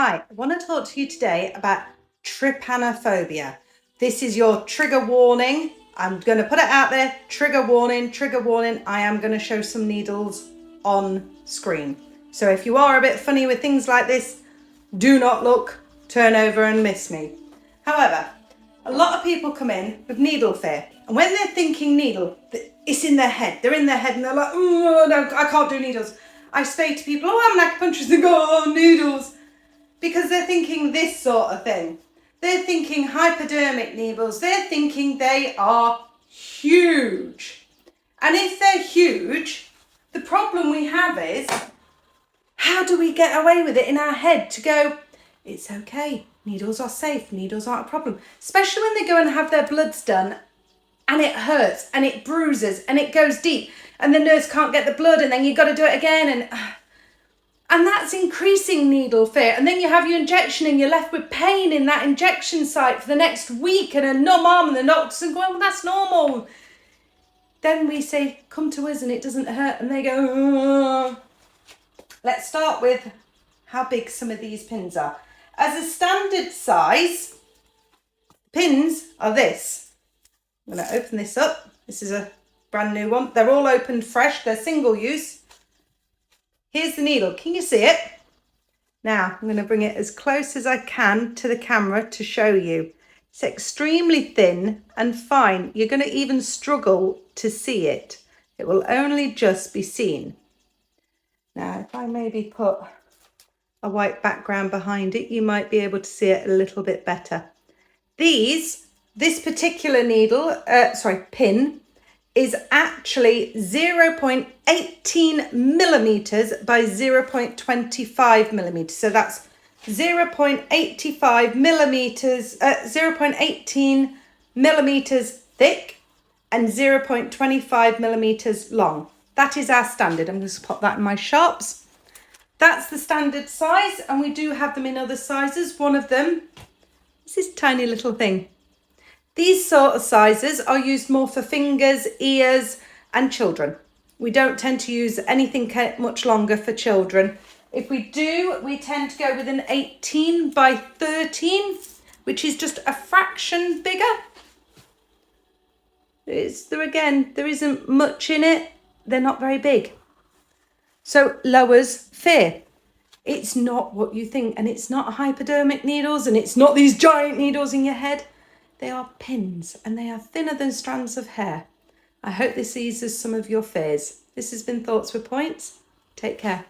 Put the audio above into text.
Hi, I want to talk to you today about trypanophobia. This is your trigger warning. I'm going to put it out there. Trigger warning, trigger warning. I am going to show some needles on screen. So if you are a bit funny with things like this, do not look, turn over and miss me. However, a lot of people come in with needle fear. And when they're thinking needle, it's in their head. They're in their head and they're like, oh, no, I can't do needles. I say to people, oh, I'm an acupuncturist. They go, oh, needles. Because they're thinking this sort of thing. They're thinking hypodermic needles. They're thinking they are huge. And if they're huge, the problem we have is, how do we get away with it in our head to go, it's okay, needles are safe, needles aren't a problem. Especially when they go and have their bloods done and it hurts and it bruises and it goes deep and the nurse can't get the blood and then you've got to do it again and that's increasing needle fear. And then you have your injection and you're left with pain in that injection site for the next week and a numb arm and the doctors are going, well, that's normal. Then we say, come to us and it doesn't hurt. And they go, oh. Let's start with how big some of these pins are. As a standard size, pins are this. I'm going to open this up. This is a brand new one. They're all opened fresh. They're single use. Here's the needle. Can you see it? Now, I'm going to bring it as close as I can to the camera to show you. It's extremely thin and fine. You're going to even struggle to see it. It will only just be seen. Now, if I maybe put a white background behind it, you might be able to see it a little bit better. This particular pin is actually 0.18 millimeters by 0.25 millimeters. So that's 0.85 millimeters, 0.18 millimeters thick and 0.25 millimeters long. That is our standard. I'm going to pop that in my sharps. That's the standard size, and we do have them in other sizes. One of them is this tiny little thing. These sort of sizes are used more for fingers, ears, and children. We don't tend to use anything much longer for children. If we do, we tend to go with an 18 by 13, which is just a fraction bigger. There isn't much in it. They're not very big. So lowers fear. It's not what you think, and it's not hypodermic needles, and it's not these giant needles in your head. They are pins, and they are thinner than strands of hair. I hope this eases some of your fears. This has been Thoughts with Points. Take care.